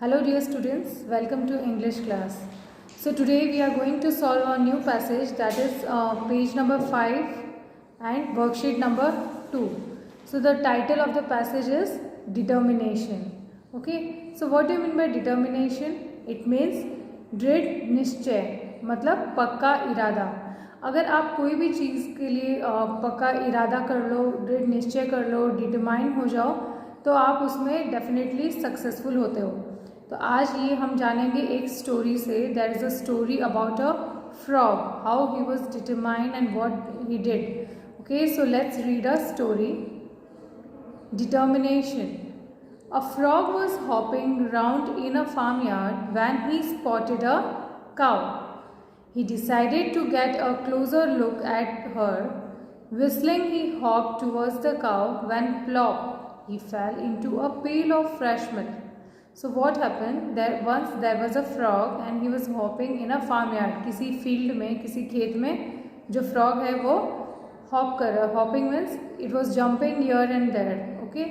Hello dear students, welcome to English class. So today we are going to solve a new passage, that is page number 5 and worksheet number 2. So the title of the passage is determination. Okay, so what do you mean by determination? It means दृढ़ निश्चय, मतलब पक्का इरादा. अगर आप कोई भी चीज़ के लिए पक्का इरादा कर लो, दृढ़ निश्चय कर लो, डिटरमाइन हो जाओ, तो आप उसमें डेफिनेटली सक्सेसफुल होते हो. तो आज ये हम जानेंगे एक स्टोरी से. That is a story about a frog, how he was determined and what he did. Okay, so let's read a story. Determination. A frog was hopping round in a farmyard when he spotted a cow. He decided to get a closer look at her. Whistling, he hopped towards the cow when plop, he fell into a pail of fresh milk. So what happened? Once there was a frog and he was hopping in a farmyard. किसी field में, किसी खेत में जो frog है वो hop कर रहा. Hopping means it was jumping here and there. Okay,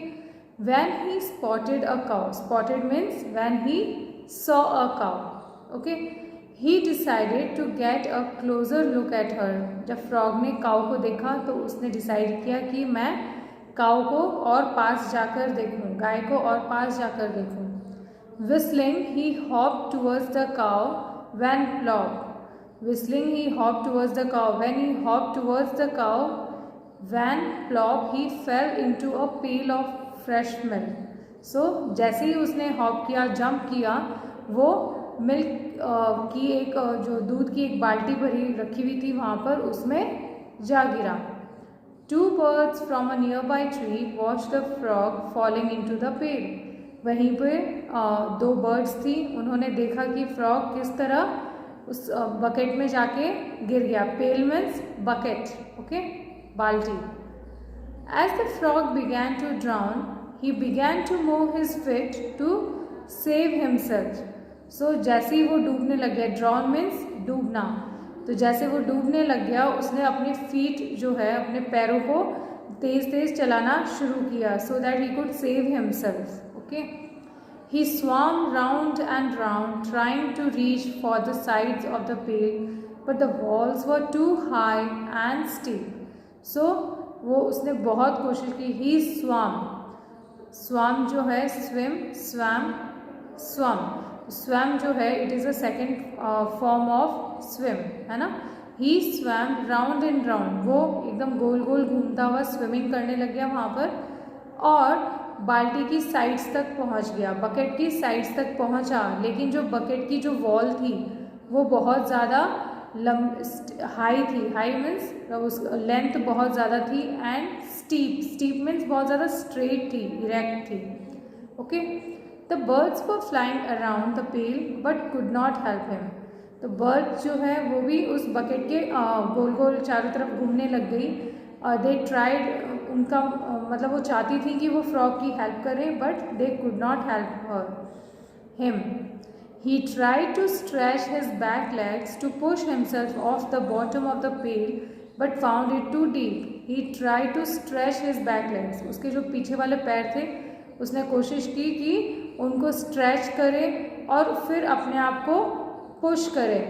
when he spotted a cow, spotted means when he saw a cow. Okay, he decided to get a closer look at her. जब frog ने काऊ को देखा तो उसने decide किया कि मैं काऊ को और पास जाकर देखूं, गाय को और पास जाकर देखूं. Whistling, he hopped towards the cow when plop. Whistling, he hopped towards the cow. When he hopped towards the cow, when plop, he fell into a pail of fresh milk. So जैसे ही उसने hop किया, jump किया, वो milk की एक जो दूध की एक बाल्टी भरी रखी हुई थी वहाँ पर उसमें जा गिरा. Two birds from a nearby tree watched the frog falling into the pail. वहीं पे दो बर्ड्स थी, उन्होंने देखा कि फ्रॉग किस तरह उस बकेट में जाके गिर गया. पेल मीन्स बकेट. ओके, बाल्टी. As the frog began to drown, he began to move his feet to save himself. So जैसे ही वो डूबने लग गया, ड्रॉन मीन्स डूबना, तो जैसे वो डूबने लग गया उसने अपने फीट जो है, अपने पैरों को तेज तेज चलाना शुरू किया, so that he could save himself. Okay, he swam round and round trying to reach for the sides of the pail, but the walls were too high and steep. So वो उसने बहुत कोशिश की. He swam, swam जो है swim, swam, swam. swam जो है it is a second form of swim, है ना. He swam round and round, वो एकदम गोल गोल घूमता हुआ स्विमिंग करने लग गया वहाँ पर, और बाल्टी की साइड्स तक पहुँच गया, बकेट की साइड्स तक पहुँचा. लेकिन जो बकेट की जो वॉल थी वो बहुत ज़्यादा हाई थी. हाई मीन्स उस लेंथ बहुत ज़्यादा थी, एंड स्टीप, स्टीप मीन्स बहुत ज़्यादा स्ट्रेट थी, इरेक्ट थी. Okay, the birds were flying around the pale but could not help him. तो बर्ड जो है वो भी उस बकेट के गोल गोल चारों तरफ घूमने लग गई. दे ट्राइड, उनका मतलब वो चाहती थी कि वो फ्रॉग की हेल्प करें, but they could not help him. He tried to stretch his back legs to push himself off the bottom of the pail, but found it too deep. He tried to stretch his back legs. उसके जो पीछे वाले पैर थे उसने कोशिश की कि उनको स्ट्रेच करे और फिर अपने आप को पुश करे,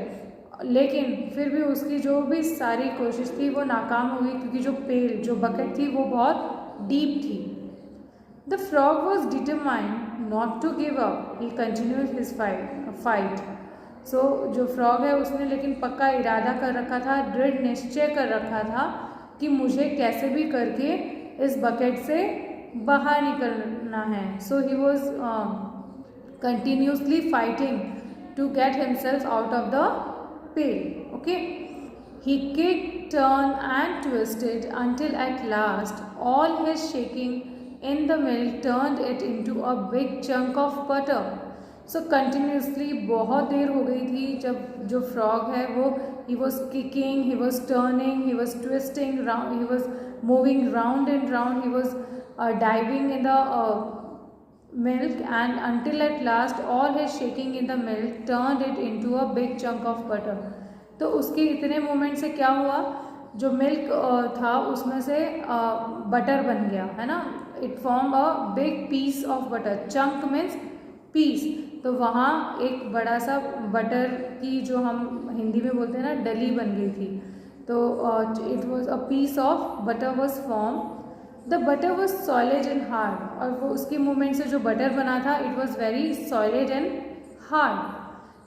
लेकिन फिर भी उसकी जो भी सारी कोशिश थी वो नाकाम हो गई, क्योंकि जो पेल, जो बकेट थी वो बहुत डीप थी. The frog was determined not to give up. He continued his fight. So जो फ्रॉग है उसने लेकिन पक्का इरादा कर रखा था, दृढ़ निश्चय कर रखा था कि मुझे कैसे भी करके इस बकेट से बाहर निकलना है. So he was continuously fighting to get himself out of the pail. Okay, he kicked, turned and twisted until at last all his shaking in the milk turned it into a big chunk of butter. So continuously, बहुत देर हो गई थी जब जो frog है वो he was kicking, he was turning, he was twisting, he was moving round and round, he was diving in the milk, and until at last all his shaking in the milk turned it into a big chunk of butter. तो उसके इतने moment से क्या हुआ, जो milk था उसमें से बटर बन गया, है ना. It form a big piece of butter. Chunk means piece, तो वहाँ एक बड़ा सा बटर की, जो हम हिंदी में बोलते हैं ना, डली बन गई थी। तो it was a piece of butter was form. The butter was solid and hard, और वो उसके मूवमेंट से जो बटर बना था it was very solid and hard.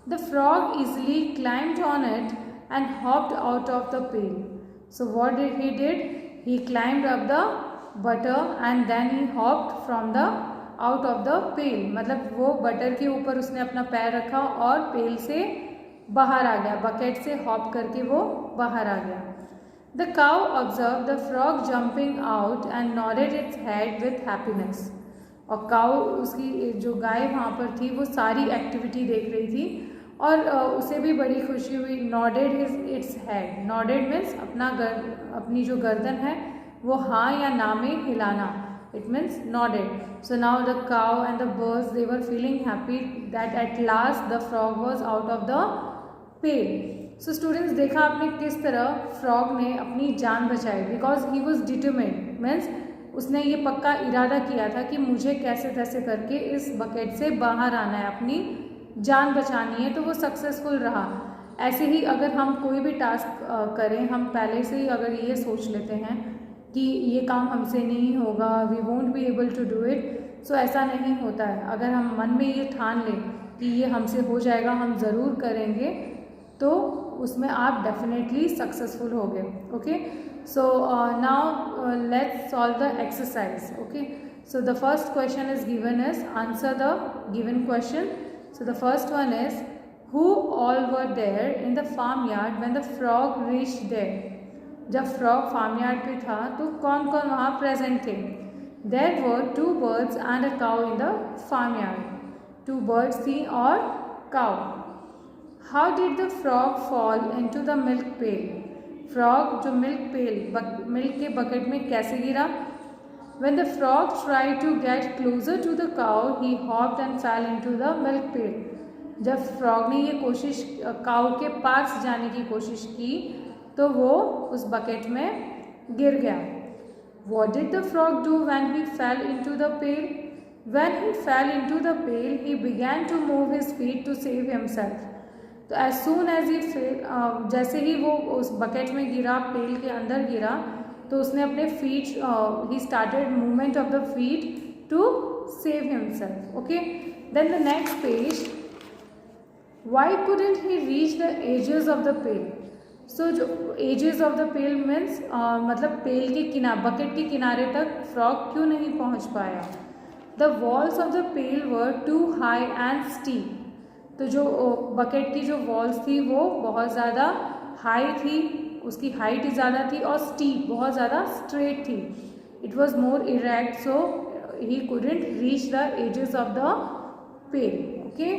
The frog easily climbed on it and hopped out of the pail. So what did he did? He climbed up the butter and then he hopped from the out of the pail. मतलब वो butter के ऊपर उसने अपना पैर रखा और पेल से बाहर आ गया, बकेट से हॉप करके वो बाहर आ गया। The cow observed the frog jumping out and nodded its head with happiness. और काऊ, उसकी जो गाय वहाँ पर थी, वो सारी एक्टिविटी देख रही थी और उसे भी बड़ी खुशी हुई। Nodded its head, nodded means अपनी जो गर्दन है वो हाँ या ना में हिलाना, it means nodded. So now the cow and the birds they were feeling happy that at last the frog was out of the pale. So students, देखा आपने किस तरह फ्रॉग ने अपनी जान बचाई, because he was determined, means उसने ये पक्का इरादा किया था कि मुझे कैसे तैसे करके इस बकेट से बाहर आना है, अपनी जान बचानी है, तो वो सक्सेसफुल रहा। ऐसे ही अगर हम कोई भी टास्क करें, हम पहले से ही अगर ये सोच लेते हैं कि ये काम हमसे नहीं होगा, we won't be able to do it, सो ऐसा नहीं होता है। अगर हम मन में ये ठान लें कि ये हमसे हो जाएगा, हम ज़रूर करेंगे, तो उसमें आप डेफिनेटली सक्सेसफुल होगे। Okay, so now let's solve the exercise. Okay, so the first question is given is answer the given question. So the first one is, who all were there in the farmyard when the frog reached there? जब frog farmyard पे था तो कौन कौन वहाँ present थे? There were 2 birds and a cow in the farmyard. 2 birds थी और cow. How did the frog fall into the milk pail? Frog जो मिल्क के बकेट में कैसे गिरा? When the frog tried to get closer to the cow, he hopped and fell into the milk pail. जब frog ने ये कोशिश काऊ के पास जाने की कोशिश की तो वो उस बकेट में गिर गया। What did the frog do when he fell into the pail? When he fell into the pail, he began to move his feet to save himself. तो एज सून एज ही जैसे ही वो उस बकेट में गिरा, पेल के अंदर गिरा, तो उसने अपने feet, he started movement of the feet to save himself. Okay, then the next page, why couldn't he reach the edges of the pale? So जो edges of the pale means मतलब पेल के किनारे, bucket के किनारे तक frog क्यों नहीं पहुंच पाया? The walls of the pail were too high and steep. तो जो बकेट की जो वॉल्स थी वो बहुत ज़्यादा हाई थी, उसकी हाइट ज़्यादा थी, और स्टीप बहुत ज़्यादा स्ट्रेट थी। It was more erect, so he couldn't reach the edges of the pail. Okay,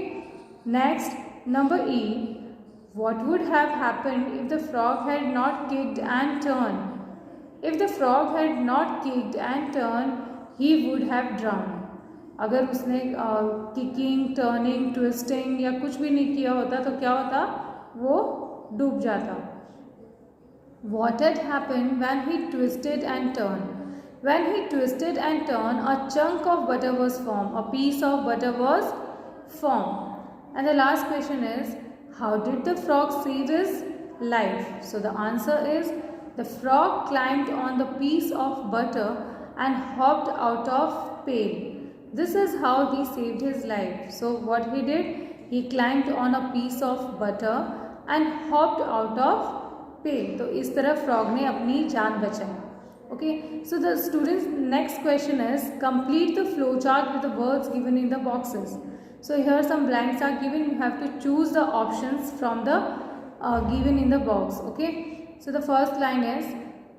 next number E, what would have happened if the frog had not kicked and turned? If the frog had not kicked and turned, he would have drowned. अगर उसने kicking, turning, twisting या कुछ भी नहीं किया होता तो क्या होता? वो डूब जाता। What had happened when he twisted and turned? When he twisted and turned, a chunk of butter was formed, a piece of butter was formed. And the last question is, how did the frog save his life? So the answer is, the frog climbed on the piece of butter and hopped out of pail. This is how he saved his life. So what he did? He climbed on a piece of butter and hopped out of pail. तो इस तरह frog ने अपनी जान बचाई। Okay, so the students, next question is, complete the flow chart with the words given in the boxes. So here some blanks are given. You have to choose the options from the given in the box. Okay, so the first line is,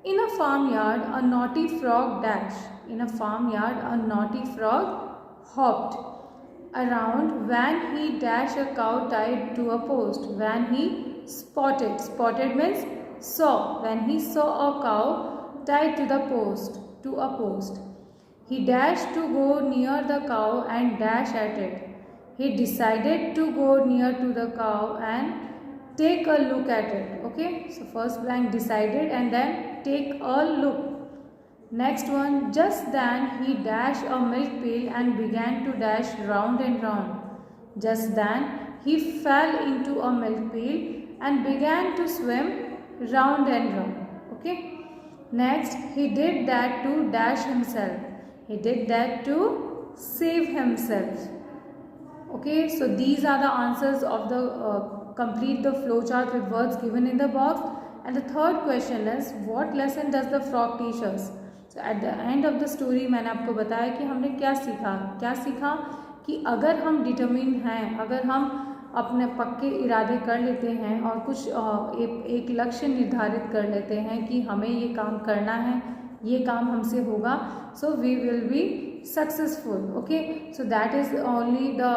in a farmyard a naughty frog dash. In a farmyard a naughty frog hopped around when he dashed a cow tied to a post. When he spotted means saw, when he saw a cow tied to a post. He dashed to go near the cow and dash at it. He decided to go near to the cow and take a look at it. Okay, so first blank, decided, and then take a look. Next one, just then he dashed a milk pail and began to dash round and round. Just then he fell into a milk pail and began to swim round and round. Okay. Next, he did that to dash himself. He did that to save himself. Okay, so these are the answers of the complete the flowchart with words given in the box. And the third question is, what lesson does the frog teach us? So at the end of the story मैंने आपको बताया कि हमने क्या सीखा कि अगर हम डिटरमिन हैं, अगर हम अपने पक्के इरादे कर लेते हैं और कुछ एक लक्ष्य निर्धारित कर लेते हैं कि हमें ये काम करना है, ये काम हमसे होगा, so we will be successful. Okay, so that is only the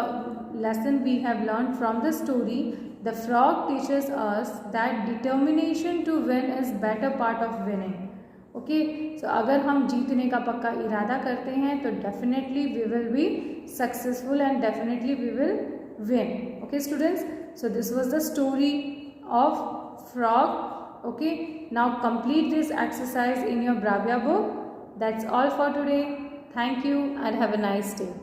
lesson we have learned from the story. The frog teaches us that determination to win is better part of winning. Okay, so अगर हम जीतने का पक्का इरादा करते हैं तो definitely we will be successful and definitely we will win. Okay students, so this was the story of frog. Okay, now complete this exercise in your Bravia book. That's all for today. Thank you and have a nice day.